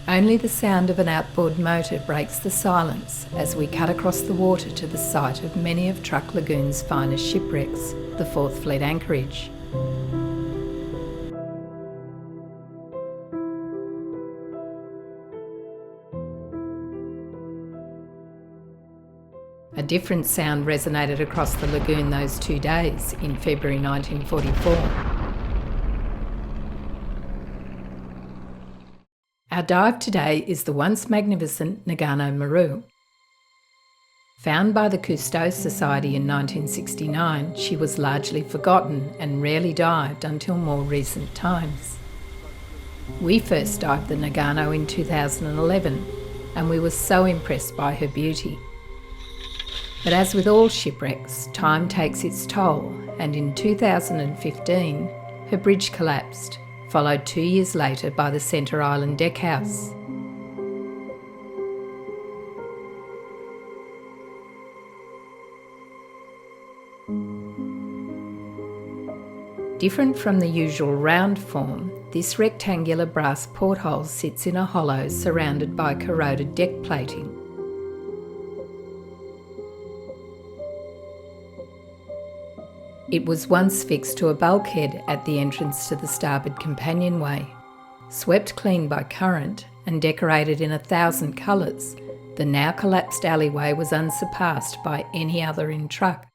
Only the sound of an outboard motor breaks the silence as we cut across the water to the site of many of Truk Lagoon's finest shipwrecks, the 4th Fleet anchorage. A different sound resonated across the lagoon those 2 days in February 1944. Our dive today is the once magnificent Nagano Maru. Found by the Cousteau Society in 1969, she was largely forgotten and rarely dived until more recent times. We first dived the Nagano in 2011, and we were so impressed by her beauty. But as with all shipwrecks, time takes its toll, and in 2015, her bridge collapsed, followed 2 years later by the Centre Island deckhouse. Different from the usual round form, this rectangular brass porthole sits in a hollow surrounded by corroded deck plating. It was once fixed to a bulkhead at the entrance to the starboard companionway. Swept clean by current and decorated in 1,000 colours, the now collapsed alleyway was unsurpassed by any other in Truk.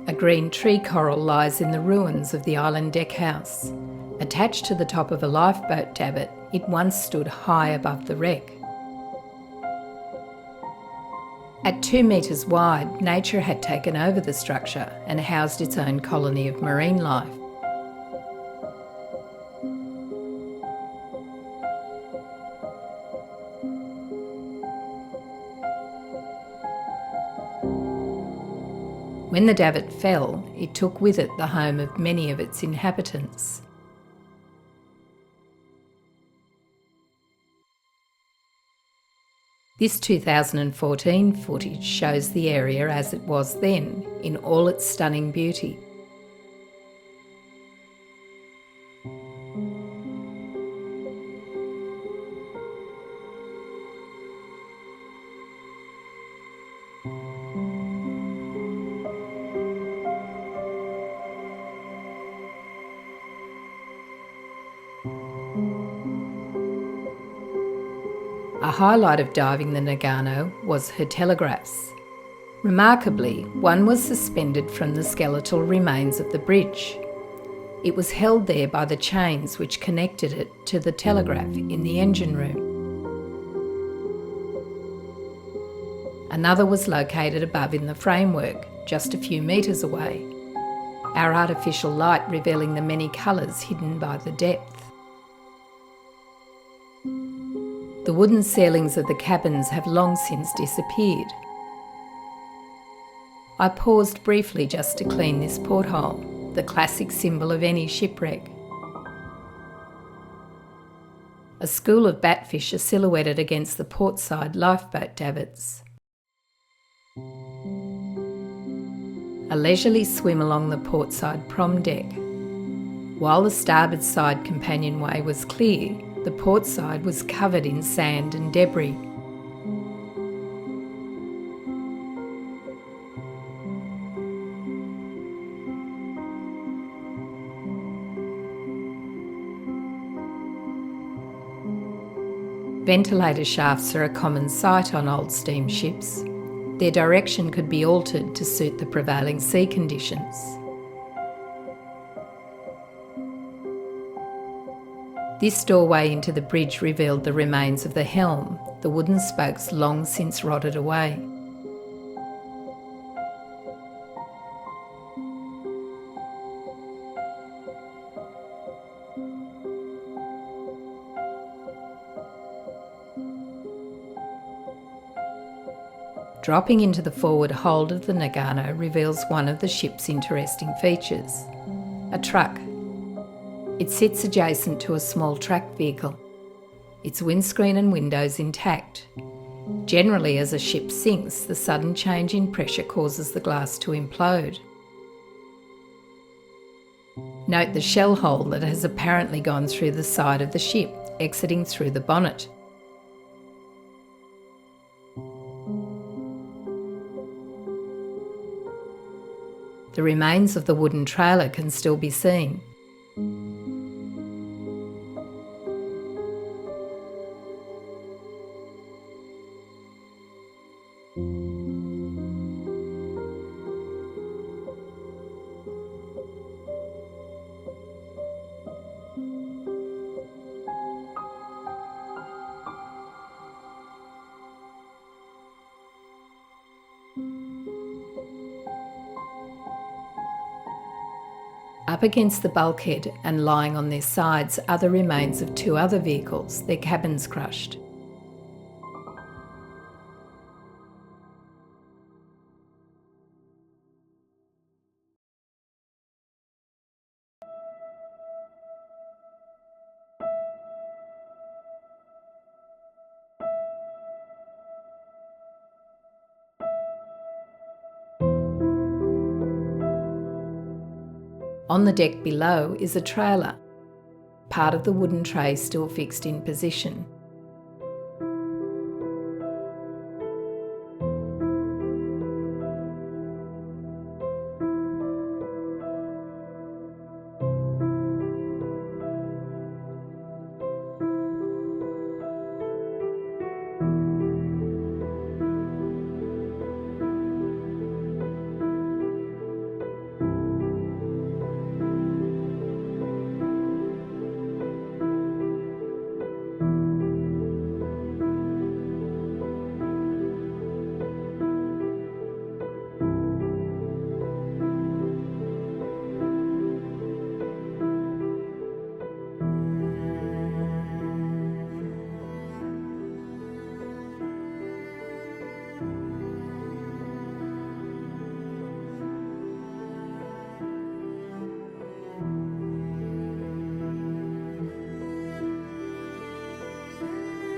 A green tree coral lies in the ruins of the island deckhouse. Attached to the top of a lifeboat davit, it once stood high above the wreck. At 2 metres wide, nature had taken over the structure and housed its own colony of marine life. When the davit fell, it took with it the home of many of its inhabitants. This 2014 footage shows the area as it was then, in all its stunning beauty. A highlight of diving the Nagano was her telegraphs. Remarkably, one was suspended from the skeletal remains of the bridge. It was held there by the chains which connected it to the telegraph in the engine room. Another was located above in the framework, just a few metres away, our artificial light revealing the many colours hidden by the depth. The wooden ceilings of the cabins have long since disappeared. I paused briefly just to clean this porthole, the classic symbol of any shipwreck. A school of batfish are silhouetted against the portside lifeboat davits. A leisurely swim along the portside prom deck. While the starboard side companionway was clear, the port side was covered in sand and debris. Ventilator shafts are a common sight on old steamships. Their direction could be altered to suit the prevailing sea conditions. This doorway into the bridge revealed the remains of the helm, the wooden spokes long since rotted away. Dropping into the forward hold of the Nagano reveals one of the ship's interesting features: a truck. It sits adjacent to a small track vehicle, its windscreen and windows intact. Generally, as a ship sinks, the sudden change in pressure causes the glass to implode. Note the shell hole that has apparently gone through the side of the ship, exiting through the bonnet. The remains of the wooden trailer can still be seen. Up against the bulkhead and lying on their sides are the remains of two other vehicles, their cabins crushed. On the deck below is a trailer, part of the wooden tray still fixed in position.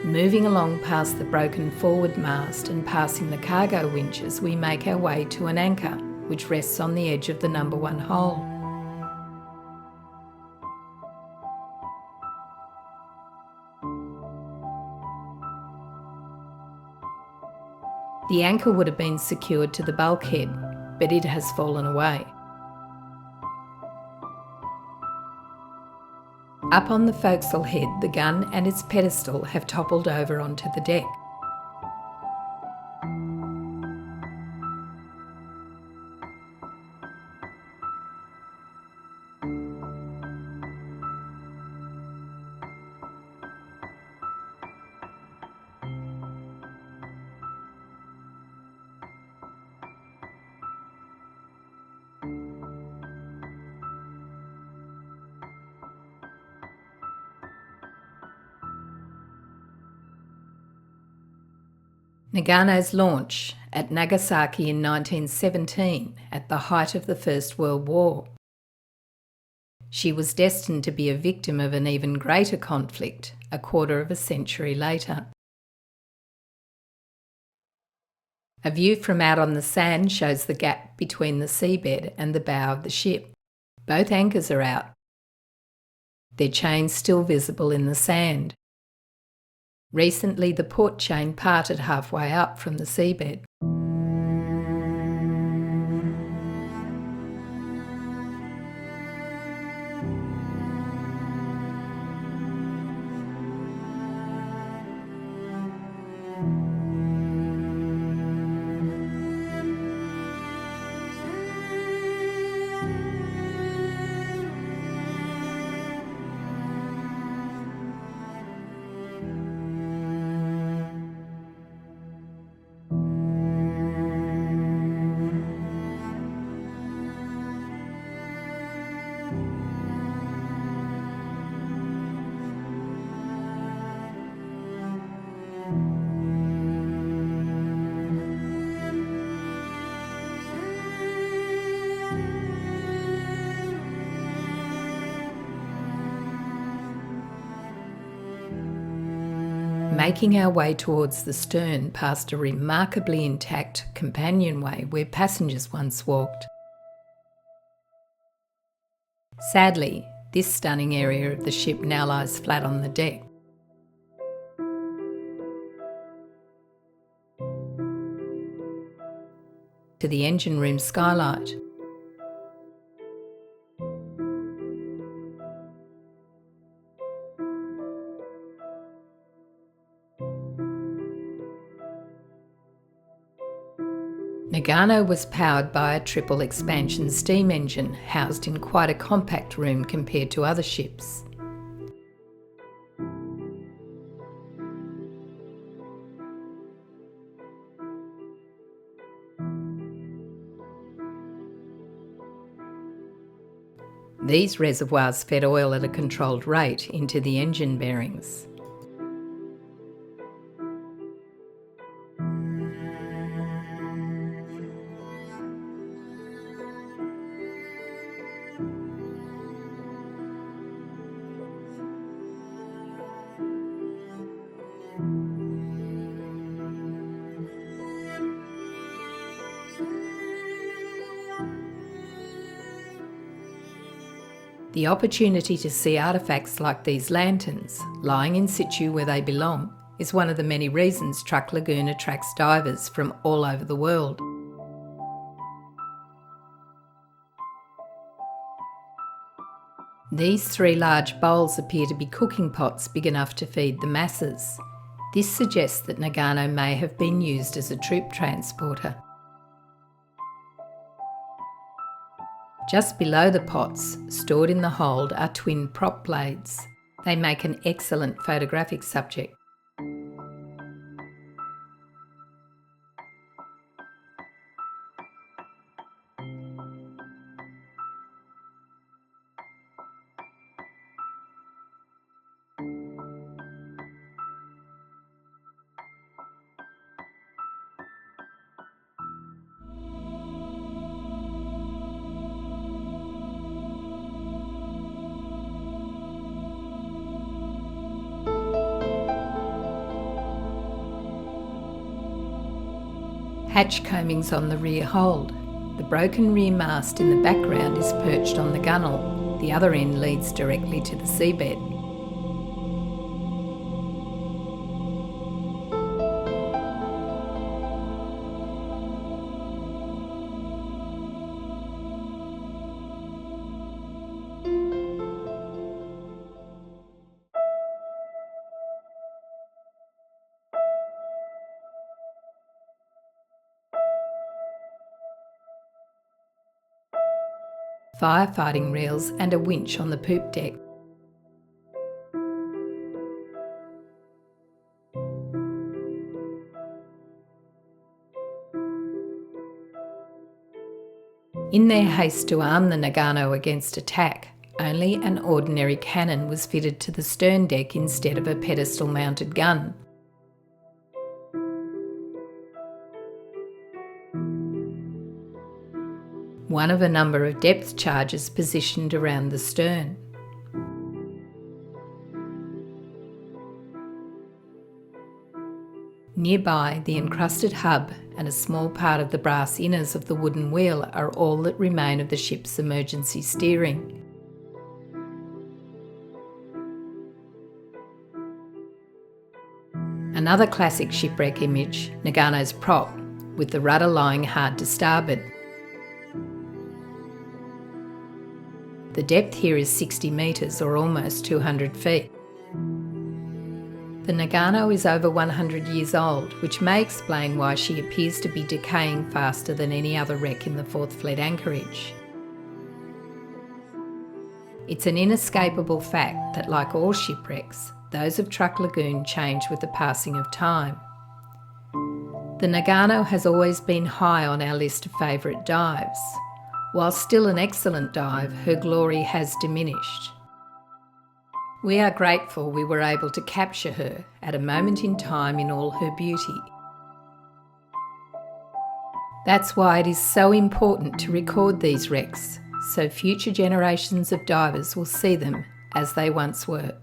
Moving along past the broken forward mast and passing the cargo winches, we make our way to an anchor, which rests on the edge of the number 1 hole. The anchor would have been secured to the bulkhead, but it has fallen away. Up on the forecastle head, the gun and its pedestal have toppled over onto the deck. Nagano's launch at Nagasaki in 1917 at the height of the First World War. She was destined to be a victim of an even greater conflict a quarter of a century later. A view from out on the sand shows the gap between the seabed and the bow of the ship. Both anchors are out, their chains still visible in the sand. Recently, the port chain parted halfway up from the seabed. making our way towards the stern past a remarkably intact companionway where passengers once walked. Sadly, this stunning area of the ship now lies flat on the deck. To the engine room skylight. Nagano was powered by a triple expansion steam engine housed in quite a compact room compared to other ships. These reservoirs fed oil at a controlled rate into the engine bearings. The opportunity to see artefacts like these lanterns, lying in situ where they belong, is one of the many reasons Truk Lagoon attracts divers from all over the world. These three large bowls appear to be cooking pots big enough to feed the masses. This suggests that Nagano may have been used as a troop transporter. Just below the pots, stored in the hold, are twin prop blades. They make an excellent photographic subject. Hatch coamings on the rear hold. The broken rear mast in the background is perched on the gunwale. The other end leads directly to the seabed. Firefighting reels and a winch on the poop deck. In their haste to arm the Nagano against attack, only an ordinary cannon was fitted to the stern deck instead of a pedestal-mounted gun. One of a number of depth charges positioned around the stern. Nearby, the encrusted hub and a small part of the brass inners of the wooden wheel are all that remain of the ship's emergency steering. Another classic shipwreck image, Nagano's prop, with the rudder lying hard to starboard. The depth here is 60 metres or almost 200 feet. The Nagano is over 100 years old, which may explain why she appears to be decaying faster than any other wreck in the 4th Fleet anchorage. It's an inescapable fact that, like all shipwrecks, those of Truk Lagoon change with the passing of time. The Nagano has always been high on our list of favourite dives. While still an excellent dive, her glory has diminished. We are grateful we were able to capture her at a moment in time in all her beauty. That's why it is so important to record these wrecks, so future generations of divers will see them as they once were.